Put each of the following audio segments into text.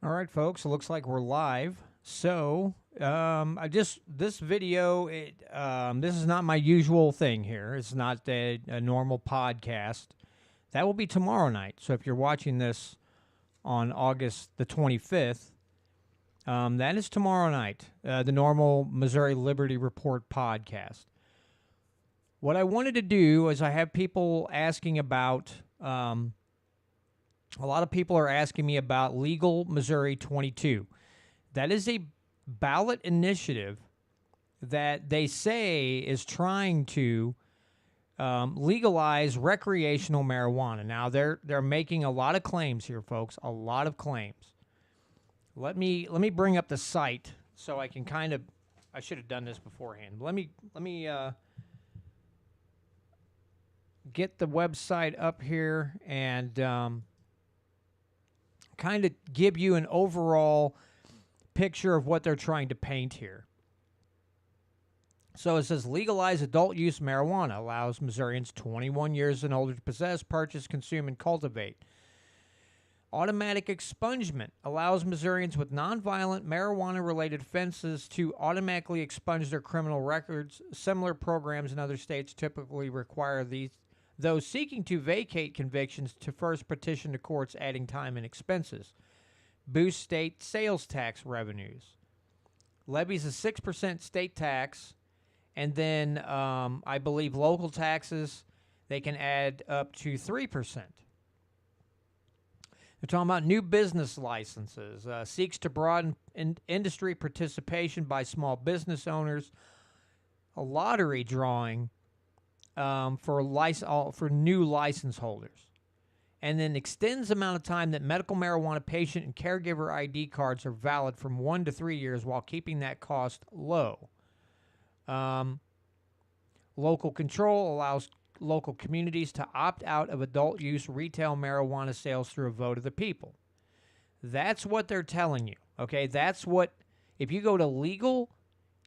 All right, folks. It looks like we're live. So, this video. This is not my usual thing here. It's not a normal podcast. That will be tomorrow night. So, if you're watching this on August the 25th, that is tomorrow night. The normal Missouri Liberty Report podcast. What I wanted to do is I have people asking about. A lot of people are asking me about Legal Missouri 22. That is a ballot initiative that they say is trying to legalize recreational marijuana. Now they're making a lot of claims here, folks. A lot of claims. Let me bring up the site so I can kind of. I should have done this beforehand. Let me get the website up here and kind of give you an overall picture of what they're trying to paint here. So it says legalize adult use marijuana, allows Missourians 21 years and older to possess, purchase, consume, and cultivate. Automatic expungement allows Missourians with nonviolent marijuana-related offenses to automatically expunge their criminal records. Similar programs in other states typically require those seeking to vacate convictions to first petition to courts, adding time and expenses. Boost state sales tax revenues. Levies a 6% state tax, and then I believe local taxes, they can add up to 3%. They're talking about new business licenses, seeks to broaden industry participation by small business owners, a lottery drawing for new license holders, and then extends the amount of time that medical marijuana patient and caregiver ID cards are valid from 1 to 3 years while keeping that cost low. Local control allows local communities to opt out of adult use retail marijuana sales through a vote of the people. That's what they're telling you. Okay, that's what, if you go to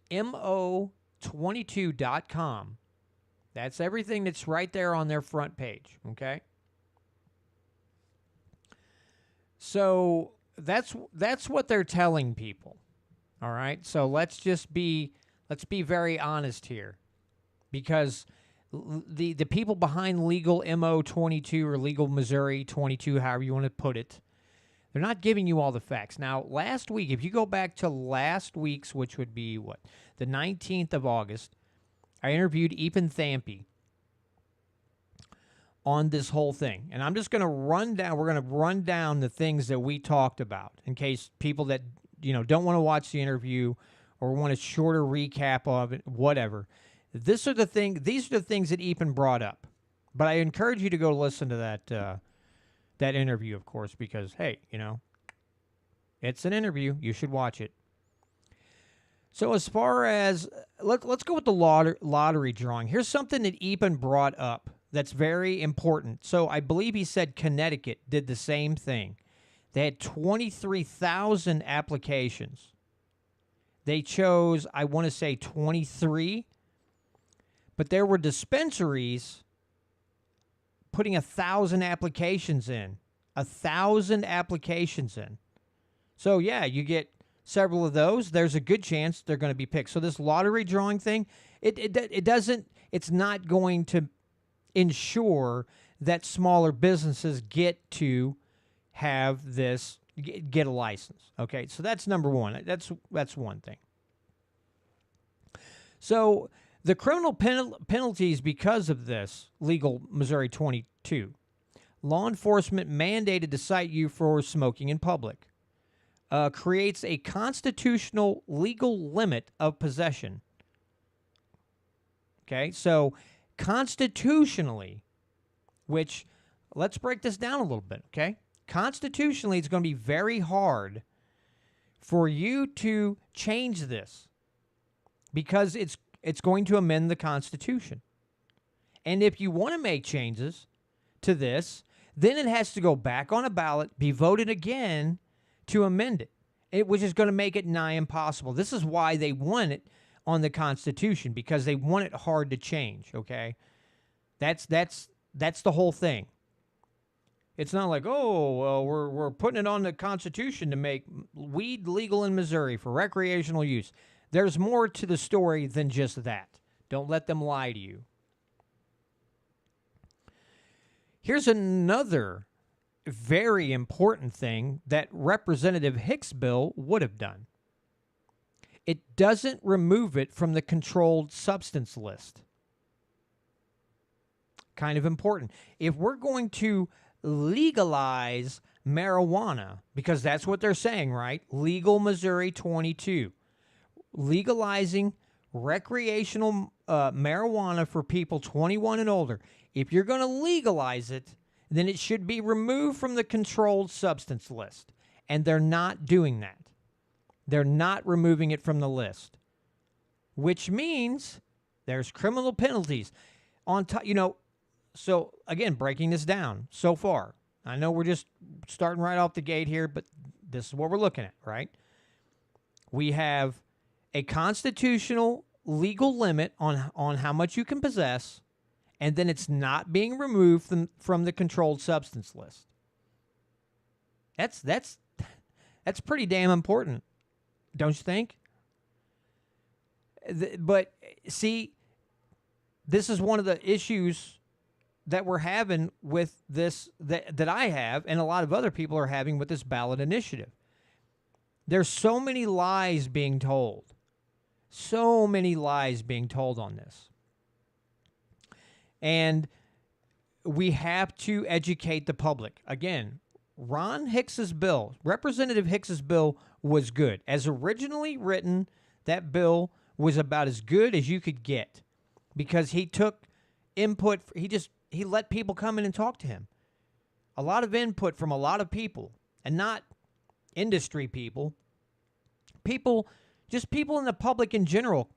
legalmo22.com, that's everything that's right there on their front page. Okay. So that's what they're telling people. All right. So let's be very honest here, because the people behind Legal Mo 22 or Legal Missouri 22, however you want to put it, they're not giving you all the facts. Now, last week, if you go back to last week's, which would be the 19th of August, I interviewed Ethan Thampy on this whole thing. And I'm just going to run down the things that we talked about in case people that, don't want to watch the interview or want a shorter recap of it, whatever. These are the things that Ethan brought up. But I encourage you to go listen to that interview, of course, because, hey, it's an interview. You should watch it. So as far as, let's go with the lottery drawing. Here's something that Ethan brought up that's very important. So I believe he said Connecticut did the same thing. They had 23,000 applications. They chose, I want to say 23, but there were dispensaries putting 1,000 applications in. 1,000 applications in. So yeah, you get several of those. There's a good chance they're going to be picked. So this lottery drawing thing, it's not going to ensure that smaller businesses get to have this, get a license. Okay, so that's number one. That's one thing. So the criminal penalties because of this, Legal Missouri 22, law enforcement mandated to cite you for smoking in public, creates a constitutional legal limit of possession. Okay, so constitutionally, which, let's break this down a little bit, okay? Constitutionally, it's going to be very hard for you to change this because it's going to amend the Constitution. And if you want to make changes to this, then it has to go back on a ballot, be voted again to amend it, which is going to make it nigh impossible. This is why they want it on the Constitution, because they want it hard to change, okay? That's the whole thing. It's not like, oh, well, we're putting it on the Constitution to make weed legal in Missouri for recreational use. There's more to the story than just that. Don't let them lie to you. Here's another very important thing that Representative Hicks' bill would have done. It doesn't remove it from the controlled substance list. Kind of important. If we're going to legalize marijuana, because that's what they're saying, right? Legal Missouri 22. Legalizing recreational marijuana for people 21 and older. If you're going to legalize it, then it should be removed from the controlled substance list. And they're not doing that. They're not removing it from the list, which means there's criminal penalties on top, So, again, breaking this down so far, I know we're just starting right off the gate here, but this is what we're looking at, right? We have a constitutional legal limit on how much you can possess, and then it's not being removed from the controlled substance list. That's pretty damn important, don't you think? But, see, this is one of the issues that we're having with this, that I have and a lot of other people are having with this ballot initiative. There's so many lies being told. So many lies being told on this. And we have to educate the public. Again, Ron Hicks's bill, Representative Hicks's bill was good. As originally written, that bill was about as good as you could get because he took input. He let people come in and talk to him. A lot of input from a lot of people, and not industry people. Just people in the public in general,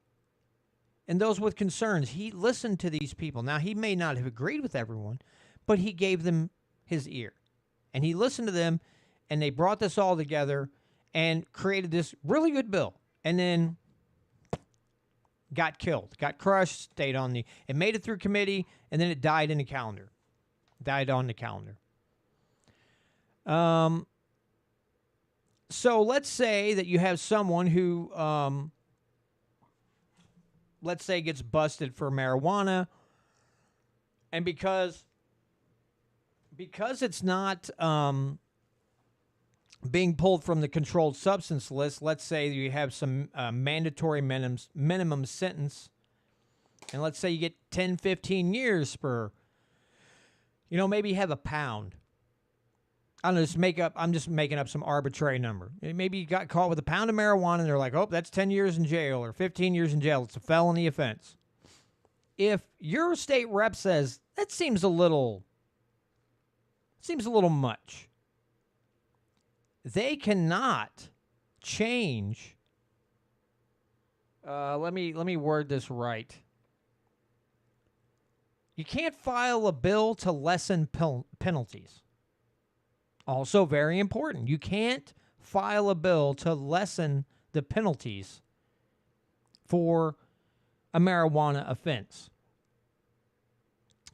and those with concerns. He listened to these people. Now, he may not have agreed with everyone, but he gave them his ear. And he listened to them, and they brought this all together and created this really good bill. And then got killed, got crushed, it made it through committee, and then it died in the calendar. Died on the calendar. So let's say that you have someone who, let's say, gets busted for marijuana, and because it's not being pulled from the controlled substance list, let's say you have some mandatory minimum sentence, and let's say you get 10, 15 years for, maybe you have a pound. I'm just making up some arbitrary number. Maybe you got caught with a pound of marijuana, and they're like, oh, that's 10 years in jail or 15 years in jail. It's a felony offense. If your state rep says, that seems a little much, they cannot change. Let me word this right. You can't file a bill to lessen penalties. Also very important. You can't file a bill to lessen the penalties for a marijuana offense.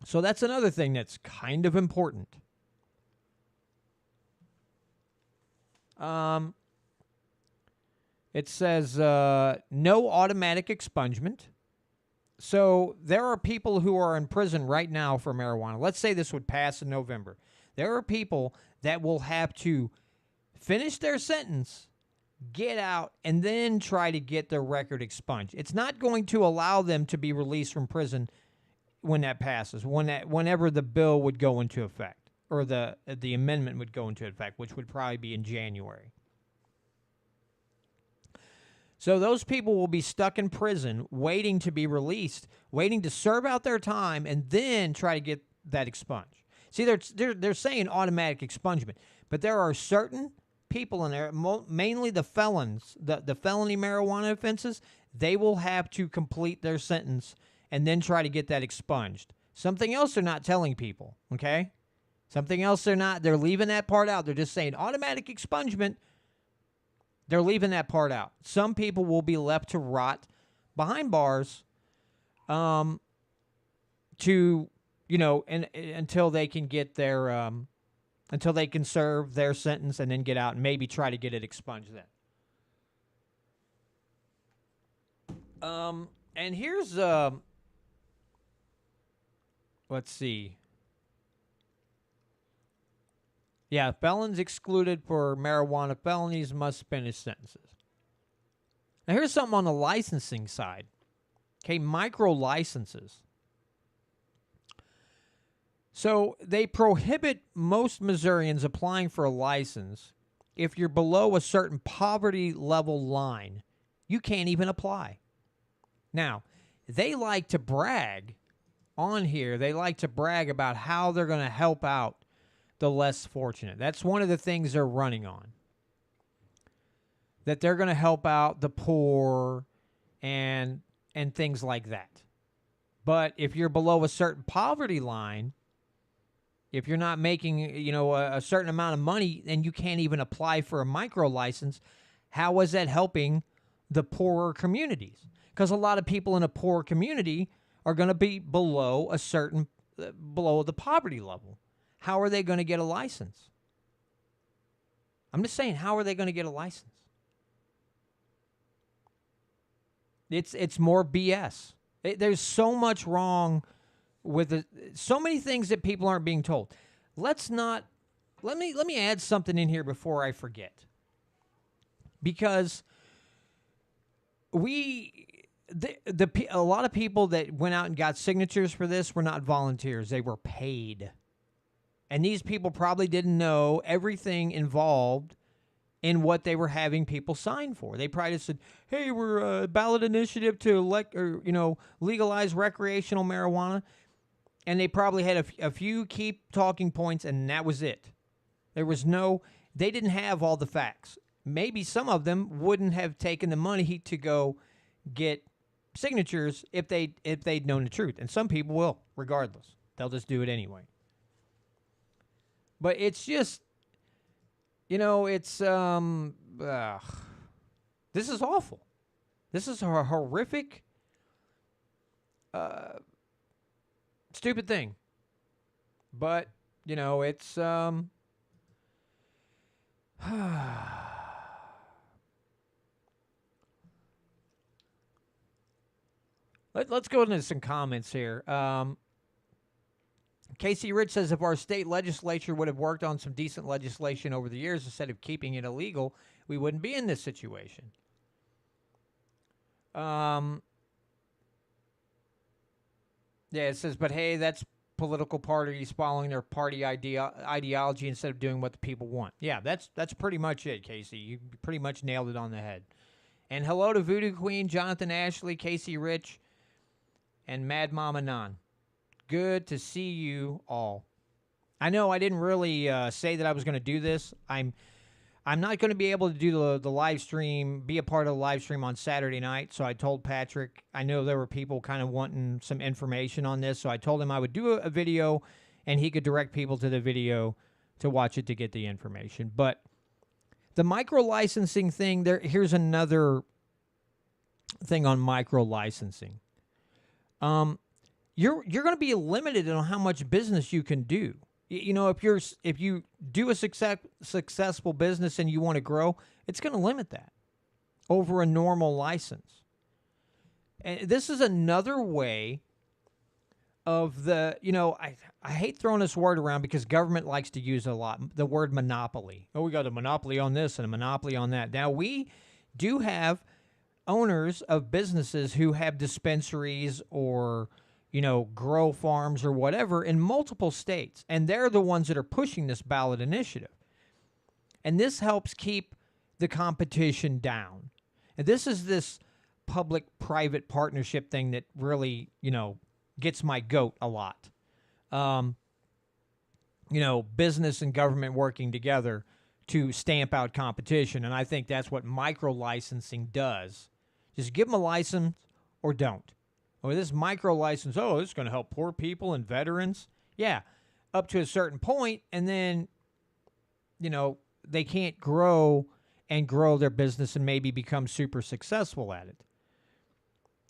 So that's another thing that's kind of important. It says no automatic expungement. So there are people who are in prison right now for marijuana. Let's say this would pass in November. There are people that will have to finish their sentence, get out, and then try to get their record expunged. It's not going to allow them to be released from prison when that passes, whenever the bill would go into effect, or the amendment would go into effect, which would probably be in January. So those people will be stuck in prison waiting to be released, waiting to serve out their time, and then try to get that expunged. See, they're saying automatic expungement, but there are certain people in there, mainly the felons, the felony marijuana offenses, they will have to complete their sentence and then try to get that expunged. Something else they're not telling people, okay? Something else they're leaving that part out. They're just saying automatic expungement. They're leaving that part out. Some people will be left to rot behind bars until they can get their until they can serve their sentence and then get out and maybe try to get it expunged then. And here's, let's see. Yeah, felons excluded for marijuana felonies must finish sentences. Now, here's something on the licensing side. Okay, micro licenses. So they prohibit most Missourians applying for a license if you're below a certain poverty level line. You can't even apply. Now, they like to brag on here. They like to brag about how they're going to help out the less fortunate. That's one of the things they're running on. That they're going to help out the poor and things like that. But if you're below a certain poverty line, if you're not making, a certain amount of money and you can't even apply for a micro license, how is that helping the poorer communities? Because a lot of people in a poor community are going to be below the poverty level. How are they going to get a license? I'm just saying, how are they going to get a license? It's more BS. There's so much wrong with it. So many things that people aren't being told. Let me add something in here before I forget. Because a lot of people that went out and got signatures for this were not volunteers. They were paid. And these people probably didn't know everything involved in what they were having people sign for. They probably just said, hey, we're a ballot initiative to legalize recreational marijuana. And they probably had a few key talking points, and that was it. They didn't have all the facts. Maybe some of them wouldn't have taken the money to go get signatures if they'd known the truth. And some people will, regardless. They'll just do it anyway. But it's just, it's, this is awful. This is a horrific, stupid thing. But, it's, let's go into some comments here. Casey Rich says, if our state legislature would have worked on some decent legislation over the years instead of keeping it illegal, we wouldn't be in this situation. Yeah, it says, but hey, that's political parties following their party ideology instead of doing what the people want. Yeah, that's pretty much it, Casey. You pretty much nailed it on the head. And hello to Voodoo Queen, Jonathan Ashley, Casey Rich, and Mad Mama Nan. Good to see you all. I know I didn't really say that I was going to do this. I'm not going to be able to do the live stream, be a part of the live stream on Saturday night. So I told Patrick, I know there were people kind of wanting some information on this. So I told him I would do a video and he could direct people to the video to watch it to get the information. But the micro licensing thing, here's another thing on micro licensing. You're going to be limited on how much business you can do. If you do a successful business and you want to grow, it's going to limit that over a normal license. And this is another way of I hate throwing this word around because government likes to use a lot, the word monopoly. Oh, we got a monopoly on this and a monopoly on that. Now, we do have owners of businesses who have dispensaries or grow farms or whatever in multiple states. And they're the ones that are pushing this ballot initiative. And this helps keep the competition down. And this is this public-private partnership thing that really, gets my goat a lot. Business and government working together to stamp out competition. And I think that's what micro-licensing does. Just give them a license or don't. Or this micro license, this is going to help poor people and veterans. Yeah, up to a certain point, and then, they can't grow their business and maybe become super successful at it.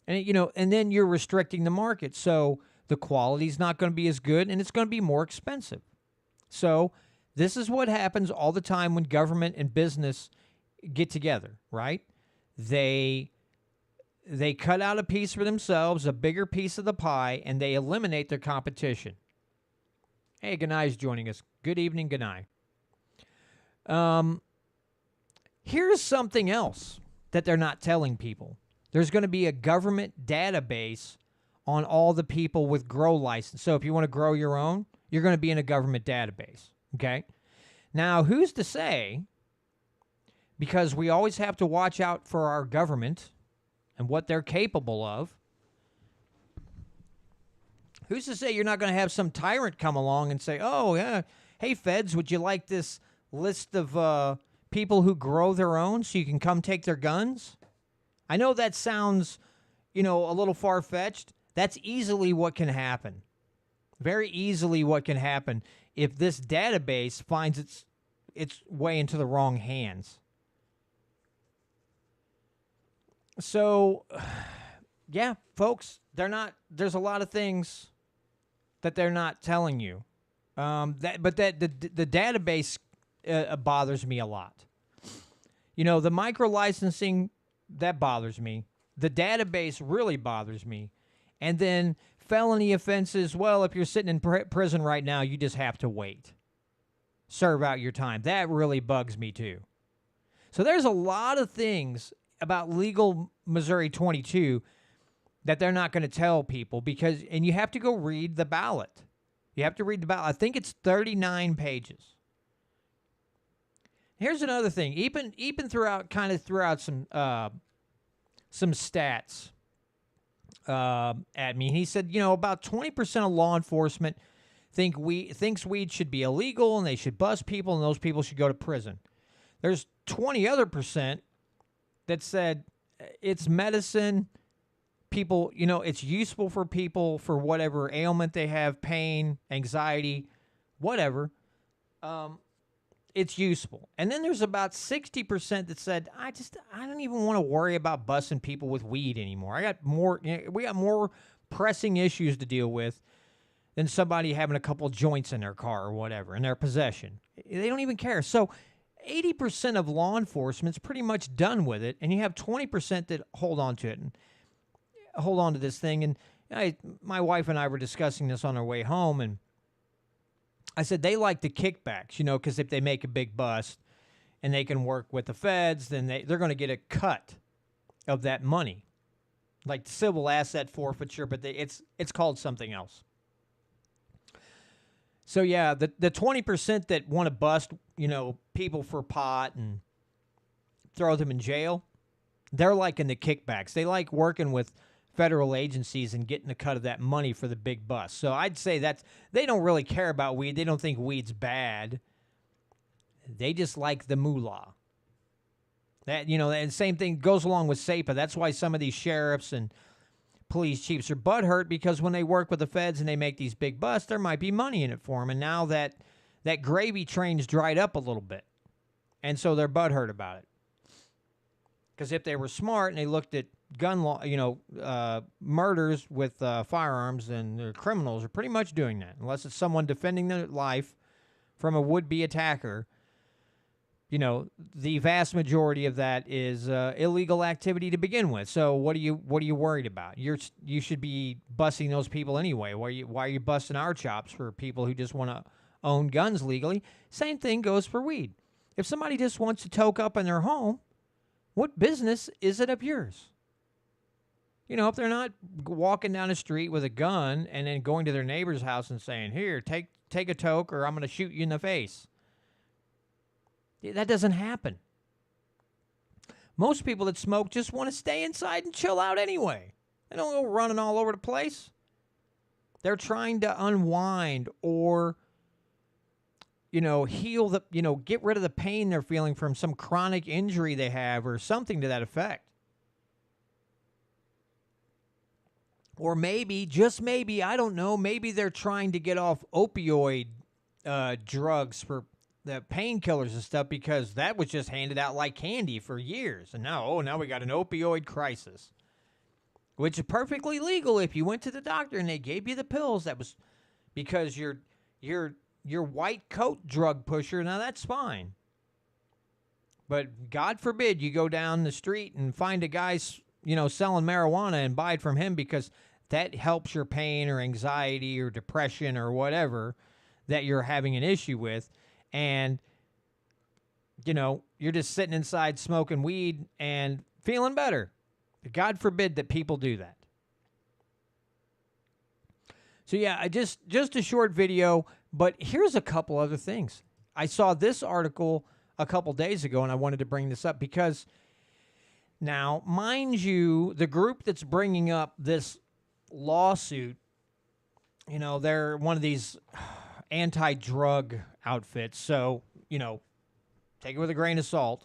And, and then you're restricting the market. So the quality's not going to be as good, and it's going to be more expensive. So This is what happens all the time when government and business get together, right? They cut out a piece for themselves, a bigger piece of the pie, and they eliminate their competition. Hey, Ganai is joining us. Good evening, Ganai. Here's something else that they're not telling people. There's going to be a government database on all the people with grow license. So if you want to grow your own, you're going to be in a government database, okay? Now, who's to say, because we always have to watch out for our government and what they're capable of, who's to say you're not going to have some tyrant come along and say, oh, yeah, hey, feds, would you like this list of people who grow their own so you can come take their guns? I know that sounds, a little far-fetched. That's easily what can happen. Very easily what can happen if this database finds its way into the wrong hands. So, yeah, folks, there's a lot of things that they're not telling you. But the database bothers me a lot. The micro licensing, that bothers me. The database really bothers me. And then felony offenses, well, if you're sitting in prison right now, you just have to wait. Serve out your time. That really bugs me too. So there's a lot of things about legal Missouri 22 that they're not going to tell people and you have to go read the ballot. You have to read the ballot. I think it's 39 pages. Here's another thing. Even throughout some stats at me. He said, about 20% of law enforcement thinks weed should be illegal and they should bust people and those people should go to prison. There's 20 other percent that said it's medicine. People, it's useful for people for whatever ailment they have, pain, anxiety, whatever. It's useful. And then there's about 60% that said, I don't even want to worry about busting people with weed anymore. We got more pressing issues to deal with than somebody having a couple joints in their car or whatever, in their possession. They don't even care. So 80% of law enforcement's pretty much done with it, and you have 20% that hold on to it and hold on to this thing. And my wife and I were discussing this on our way home, and I said they like the kickbacks, because if they make a big bust and they can work with the feds, then they're going to get a cut of that money, like civil asset forfeiture, but it's called something else. So, yeah, the 20% that want to bust, people for pot and throw them in jail, they're liking the kickbacks. They like working with federal agencies and getting a cut of that money for the big bust. So I'd say they don't really care about weed. They don't think weed's bad. They just like the moolah. That, and same thing goes along with SAPA. That's why some of these sheriffs and police chiefs are butthurt, because when they work with the feds and they make these big busts, there might be money in it for them. And now that gravy train's dried up a little bit. And so they're butthurt about it. Because if they were smart and they looked at gun law, murders with firearms, then the criminals are pretty much doing that. Unless it's someone defending their life from a would-be attacker, the vast majority of that is illegal activity to begin with. So what are you worried about? You should be busting those people anyway. Why are you busting our chops for people who just want to own guns legally? Same thing goes for weed. If somebody just wants to toke up in their home, what business is it of yours? If they're not walking down the street with a gun and then going to their neighbor's house and saying, here, take a toke or I'm going to shoot you in the face. That doesn't happen. Most people that smoke just want to stay inside and chill out anyway. They don't go running all over the place. They're trying to unwind or, heal get rid of the pain they're feeling from some chronic injury they have or something to that effect. Or maybe, just maybe, I don't know, maybe they're trying to get off opioid drugs for the painkillers and stuff, because that was just handed out like candy for years. And now we got an opioid crisis, which is perfectly legal if you went to the doctor and they gave you the pills. That was because your your white coat drug pusher, now that's fine. But God forbid you go down the street and find a guy, selling marijuana and buy it from him because that helps your pain or anxiety or depression or whatever that you're having an issue with. And, you're just sitting inside smoking weed and feeling better. God forbid that people do that. So, yeah, just a short video, but here's a couple other things. I saw this article a couple days ago, and I wanted to bring this up because now, mind you, the group that's bringing up this lawsuit, they're one of these anti-drug outfits, so, take it with a grain of salt.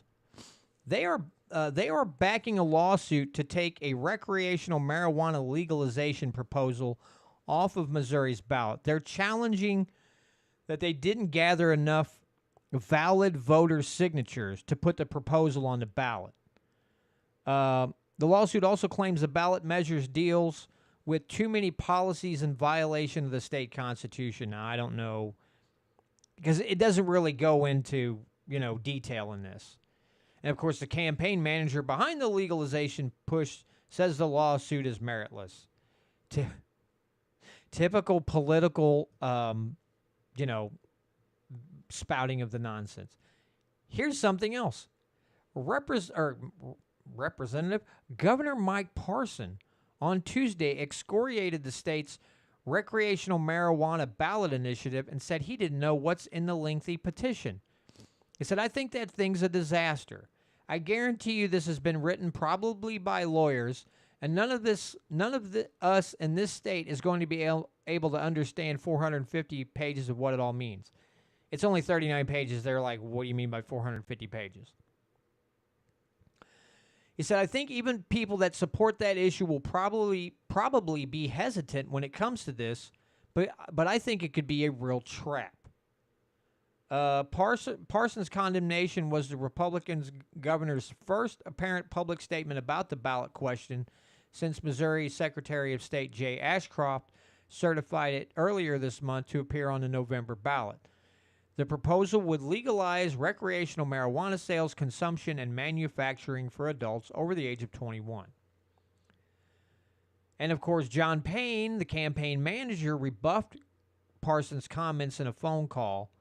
They are backing a lawsuit to take a recreational marijuana legalization proposal off of Missouri's ballot. They're challenging that they didn't gather enough valid voter signatures to put the proposal on the ballot. The lawsuit also claims the ballot measures deals with too many policies in violation of the state constitution. Now, I don't know, because it doesn't really go into, detail in this. And, of course, the campaign manager behind the legalization push says the lawsuit is meritless. Typical political, spouting of the nonsense. Here's something else. Representative Governor Mike Parson on Tuesday excoriated the state's recreational marijuana ballot initiative and said he didn't know what's in the lengthy petition. He said, "I think that thing's a disaster. I guarantee you this has been written probably by lawyers, and none of us in this state is going to be able to understand 450 pages of what it all means." It's only 39 pages. They're like, what do you mean by 450 pages? He said, "I think even people that support that issue will probably be hesitant when it comes to this, but I think it could be a real trap." Parson's condemnation was the Republican governor's first apparent public statement about the ballot question since Missouri Secretary of State Jay Ashcroft certified it earlier this month to appear on the November ballot. The proposal would legalize recreational marijuana sales, consumption, and manufacturing for adults over the age of 21. And, of course, John Payne, the campaign manager, rebuffed Parsons' comments in a phone call.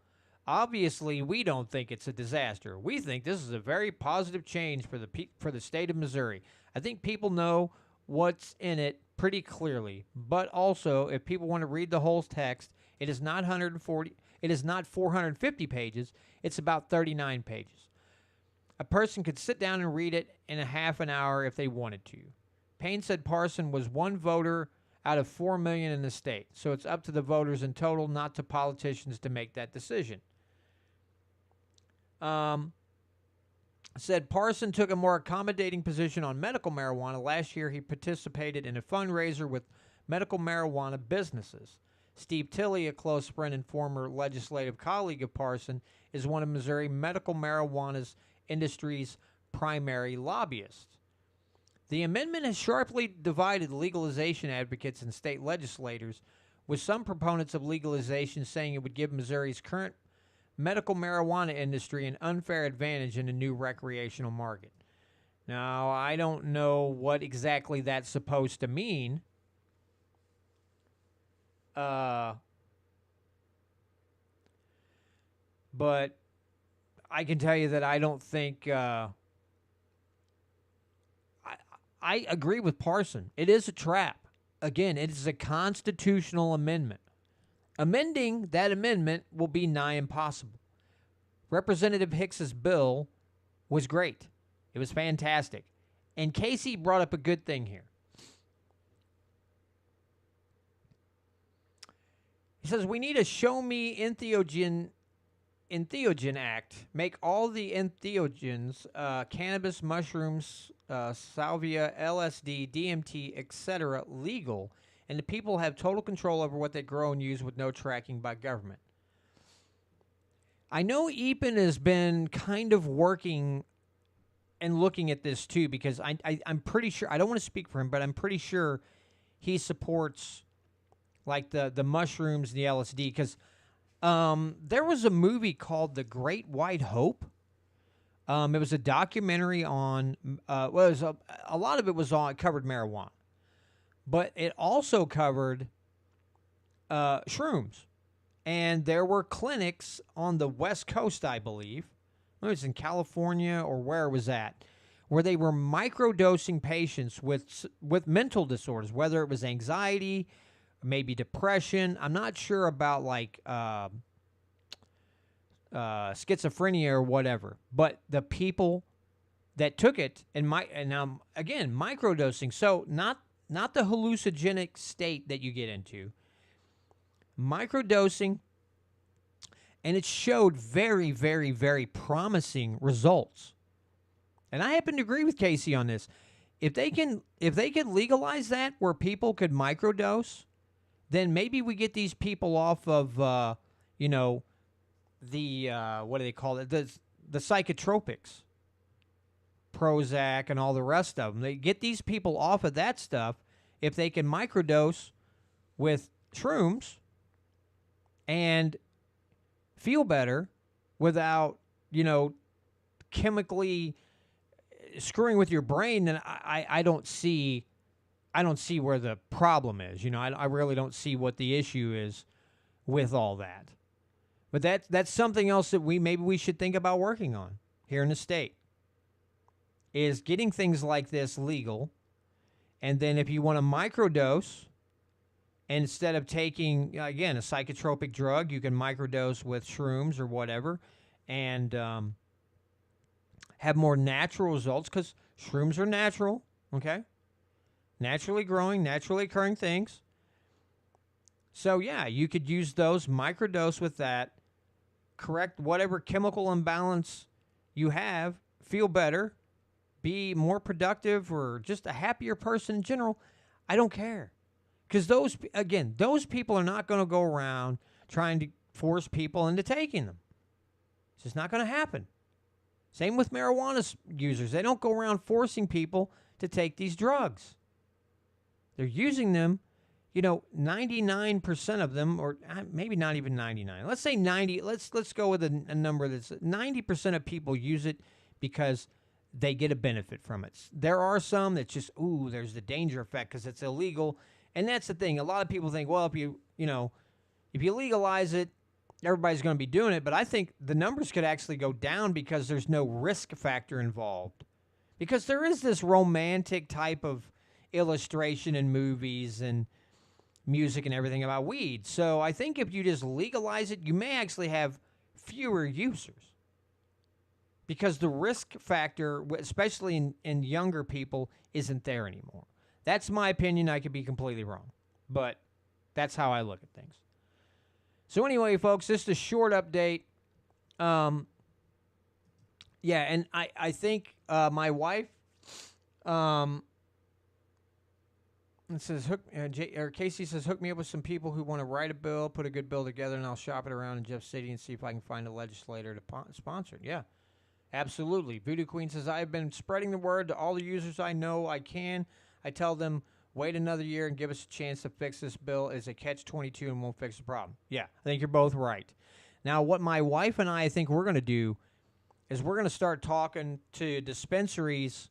"Obviously, we don't think it's a disaster. We think this is a very positive change for the state of Missouri. I think people know what's in it pretty clearly. But also, if people want to read the whole text, it is not 450 pages. It's about 39 pages. A person could sit down and read it in a half an hour if they wanted to." Payne said Parson was one voter out of 4 million in the state, so it's up to the voters in total, not to politicians, to make that decision. Said Parson took a more accommodating position on medical marijuana. Last year, he participated in a fundraiser with medical marijuana businesses. Steve Tilley, a close friend and former legislative colleague of Parson, is one of Missouri medical marijuana's industry's primary lobbyists. The amendment has sharply divided legalization advocates and state legislators, with some proponents of legalization saying it would give Missouri's current medical marijuana industry an unfair advantage in a new recreational market. Now, I don't know what exactly that's supposed to mean. But I can tell you that I don't think... I agree with Parson. It is a trap. Again, it is a constitutional amendment. Amending that amendment will be nigh impossible. Representative Hicks's bill was great. It was fantastic. And Casey brought up a good thing here. He says, we need a Show Me Entheogen Act. Make all the entheogens, cannabis, mushrooms, salvia, LSD, DMT, etc., legal, and the people have total control over what they grow and use with no tracking by government. I know Eapen has been kind of working and looking at this too, because I'm pretty sure, I don't want to speak for him, but I'm pretty sure he supports like the mushrooms and the LSD, because There was a movie called The Great White Hope. It was a documentary on, well, it was a lot of it was on, it covered marijuana, but it also covered shrooms. And there were clinics on the West Coast, I believe. It was in California or where it was at, where they were microdosing patients with mental disorders, whether it was anxiety, maybe depression. I'm not sure about like schizophrenia or whatever, but the people that took it and again microdosing. So not the hallucinogenic state that you get into. Microdosing, and it showed very, very, very promising results. And I happen to agree with Casey on this. If they can legalize that where people could microdose, then maybe we get these people off of what do they call it? The psychotropics, Prozac and all the rest of them. They get these people off of that stuff if they can microdose with shrooms and feel better without, chemically screwing with your brain, then I don't see where the problem is. I really don't see what the issue is with all that. But that's something else that maybe we should think about working on here in the state, is getting things like this legal. And then if you want to microdose, instead of taking, again, a psychotropic drug, you can microdose with shrooms or whatever and have more natural results, because shrooms are natural, okay? Naturally growing, naturally occurring things. So, yeah, you could use those, microdose with that, correct whatever chemical imbalance you have, feel better, be more productive, or just a happier person in general. I don't care. Because those people are not going to go around trying to force people into taking them. It's just not going to happen. Same with marijuana users. They don't go around forcing people to take these drugs. They're using them, 99% of them, or maybe not even 99. Let's say 90. Let's go with a number that's 90% of people use it because they get a benefit from it. There are some that just, there's the danger effect because it's illegal. And that's the thing. A lot of people think, well, if you legalize it, everybody's going to be doing it. But I think the numbers could actually go down because there's no risk factor involved. Because there is this romantic type of illustration in movies and music and everything about weed. So I think if you just legalize it, you may actually have fewer users. Because the risk factor, especially in younger people, isn't there anymore. That's my opinion. I could be completely wrong, but that's how I look at things. So anyway, folks, this is a short update. And I think my wife, it says Casey says, hook me up with some people who want to write a bill, put a good bill together, and I'll shop it around in Jeff City and see if I can find a legislator to sponsor it. Yeah. Absolutely. Voodoo Queen says, I've been spreading the word to all the users I know I can. I tell them, wait another year and give us a chance to fix this bill. It's a catch-22 and won't fix the problem. Yeah, I think you're both right. Now, what my wife and I think we're going to do is we're going to start talking to dispensaries,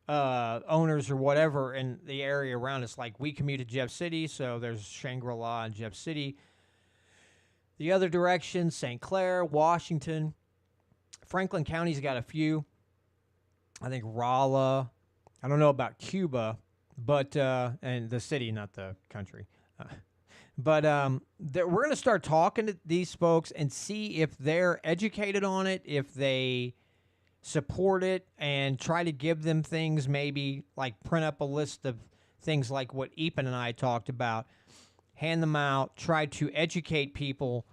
owners or whatever in the area around us. Like, we commute to Jeff City, so there's Shangri-La in Jeff City. The other direction, St. Clair, Washington. Franklin County's got a few. I think Rolla. I don't know about Cuba, but and the city, not the country. But we're going to start talking to these folks and see if they're educated on it, if they support it, and try to give them things, maybe like print up a list of things like what Epan and I talked about, hand them out, try to educate people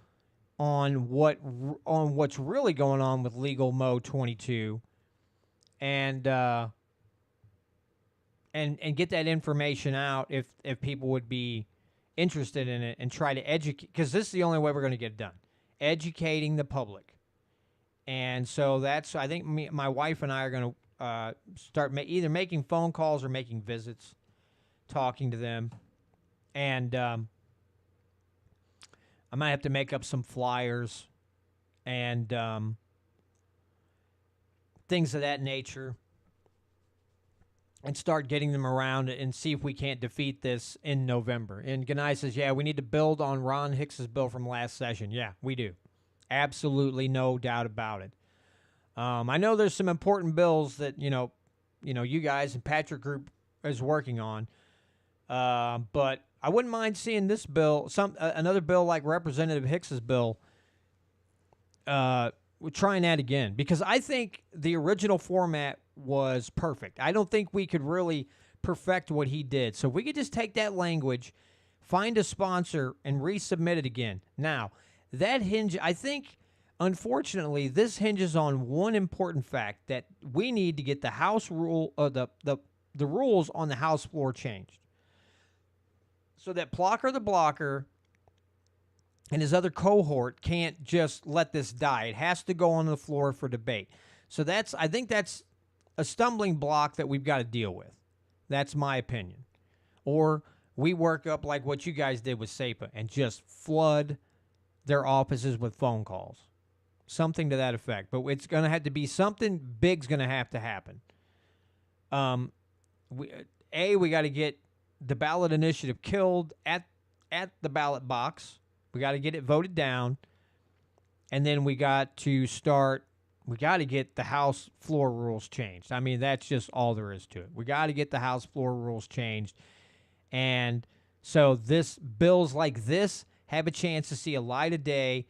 on what's really going on with legal Mo 22, and get that information out if people would be interested in it, and try to educate, because this is the only way we're going to get it done, educating the public. And so that's, I think my wife and I are going to start either making phone calls or making visits, talking to them, and I might have to make up some flyers and things of that nature and start getting them around and see if we can't defeat this in November. And Ganai says, yeah, we need to build on Ron Hicks's bill from last session. Yeah, we do. Absolutely no doubt about it. I know there's some important bills that, you guys and Patrick Group is working on. But I wouldn't mind seeing this bill, another bill like Representative Hicks's bill, we're trying that again, because I think the original format was perfect. I don't think we could really perfect what he did. So if we could just take that language, find a sponsor, and resubmit it again. Now, I think, unfortunately, this hinges on one important fact, that we need to get the House rule, the rules on the House floor changed, so that Plocker the Blocker and his other cohort can't just let this die. It has to go on the floor for debate. So I think that's a stumbling block that we've got to deal with. That's my opinion. Or we work up like what you guys did with SEPA and just flood their offices with phone calls. Something to that effect. But it's going to have to be something big's going to have to happen. We got to get the ballot initiative killed at the ballot box. We got to get it voted down. And then we got to get the House floor rules changed. I mean, that's just all there is to it. We got to get the House floor rules changed. And so bills like this have a chance to see a light of day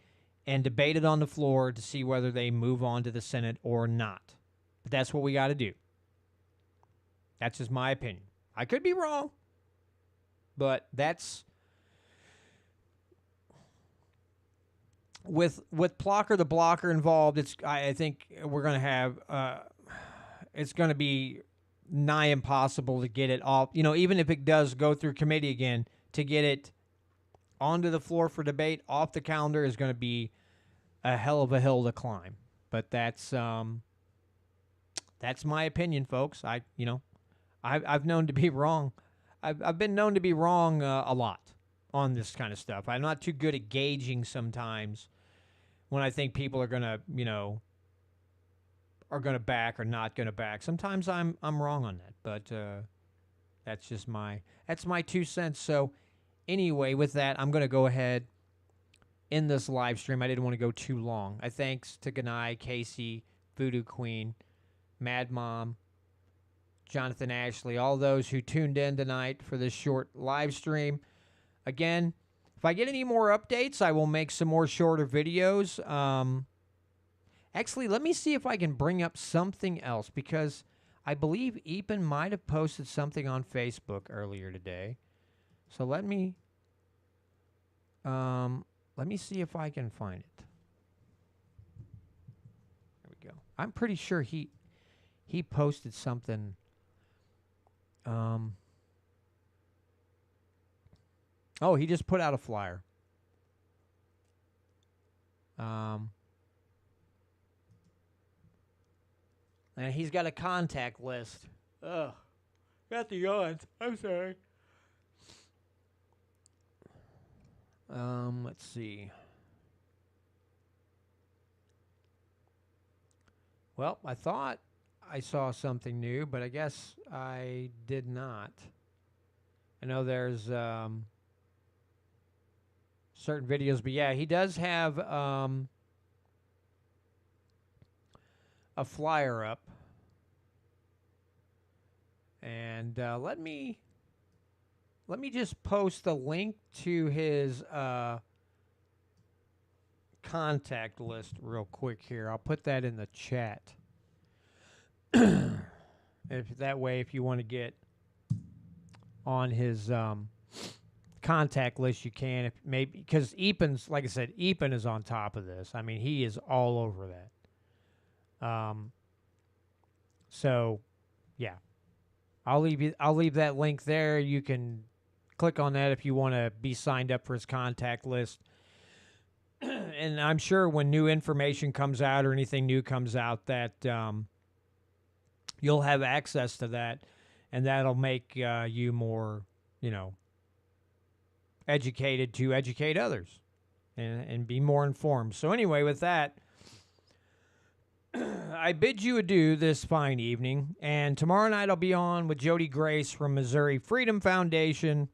and debated on the floor to see whether they move on to the Senate or not. But that's what we got to do. That's just my opinion. I could be wrong, but that's with Plocker the Blocker involved. I think we're going to have it's going to be nigh impossible to get it off. Even if it does go through committee again, to get it onto the floor for debate off the calendar is going to be a hell of a hill to climb. But that's my opinion, folks. I've known to be wrong. I've been known to be wrong a lot on this kind of stuff. I'm not too good at gauging sometimes when I think people are gonna back or not gonna back. Sometimes I'm wrong on that, but that's my 2 cents. So anyway, with that, I'm gonna go ahead in this live stream. I didn't want to go too long. Thanks to Ganai, Casey, Voodoo Queen, Mad Mom, Jonathan Ashley, all those who tuned in tonight for this short live stream. Again, if I get any more updates, I will make some more shorter videos. Actually, let me see if I can bring up something else, because I believe Epen might have posted something on Facebook earlier today. So let me see if I can find it. There we go. I'm pretty sure he posted something. Oh, he just put out a flyer. And he's got a contact list. Ugh. Got the yawns. I'm sorry. Let's see. Well, I thought I saw something new, but I guess I did not. I know there's certain videos, but yeah, he does have a flyer up. And let me just post the link to his contact list real quick here. I'll put that in the chat. That way, if you want to get on his contact list, you can. If maybe because Epen's, like I said, Epen is on top of this. I mean, he is all over that. So, yeah, I'll leave that link there. You can click on that if you want to be signed up for his contact list. And I'm sure when new information comes out or anything new comes out, that you'll have access to that, and that'll make you more, educated to educate others. and be more informed. So anyway, with that, I bid you adieu this fine evening. And tomorrow night I'll be on with Jody Grace from Missouri Freedom Foundation.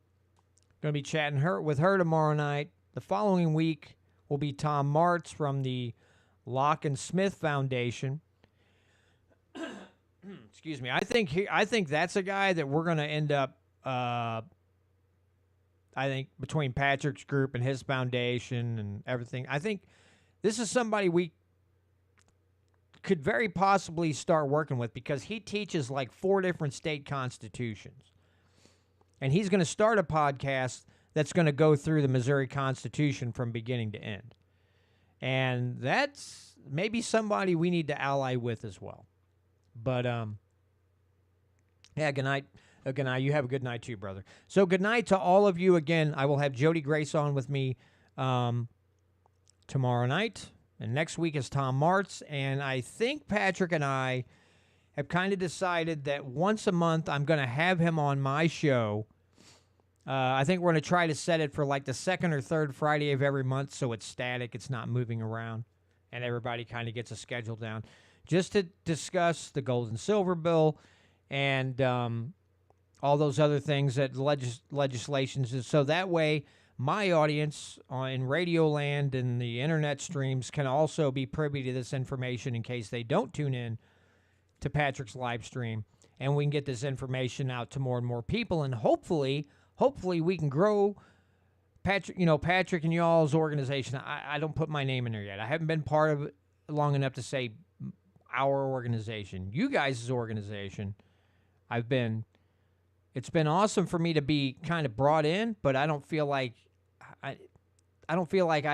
Going to be chatting with her tomorrow night. The following week will be Tom Martz from the Locke and Smith Foundation. Excuse me. I think that's a guy that we're going to end up. I think between Patrick's group and his foundation and everything, I think this is somebody we could very possibly start working with because he teaches like 4 different state constitutions. And he's going to start a podcast that's going to go through the Missouri Constitution from beginning to end. And that's maybe somebody we need to ally with as well. But, yeah, good night. Good night. You have a good night too, brother. So good night to all of you. Again, I will have Jody Grace on with me tomorrow night. And next week is Tom Martz. And I think Patrick and I have kind of decided that once a month I'm going to have him on my show. I think we're going to try to set it for like the second or third Friday of every month so it's static, it's not moving around, and everybody kind of gets a schedule down. Just to discuss the gold and silver bill and all those other things that legislations. So that way my audience in Radio Land and the internet streams can also be privy to this information in case they don't tune in to Patrick's live stream, and we can get this information out to more and more people, and hopefully we can grow Patrick and y'all's organization. I don't put my name in there yet. I haven't been part of it long enough to say our organization. You guys' organization, it's been awesome for me to be kind of brought in, but I don't feel like I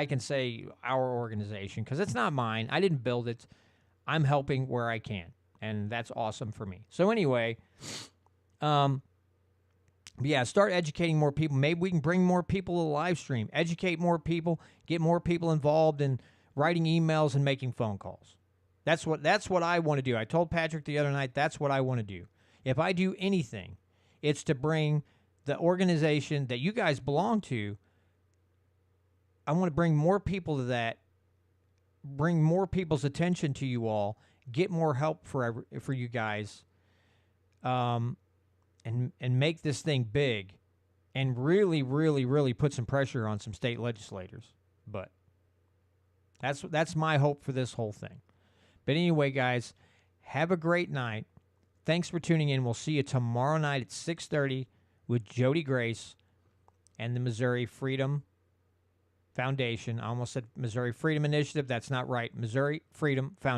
can say our organization because it's not mine. I didn't build it. I'm helping where I can, and that's awesome for me. So anyway, yeah, start educating more people. Maybe we can bring more people to the live stream, educate more people, get more people involved in writing emails and making phone calls. That's what I want to do. I told Patrick the other night that's what I want to do. If I do anything, it's to bring the organization that you guys belong to. I want to bring more people to that, bring more people's attention to you all, get more help for you guys, and make this thing big, and really, really, really put some pressure on some state legislators. But that's my hope for this whole thing. But anyway, guys, have a great night. Thanks for tuning in. We'll see you tomorrow night at 6:30 with Jody Grace and the Missouri Freedom Foundation. I almost said Missouri Freedom Initiative. That's not right. Missouri Freedom Foundation.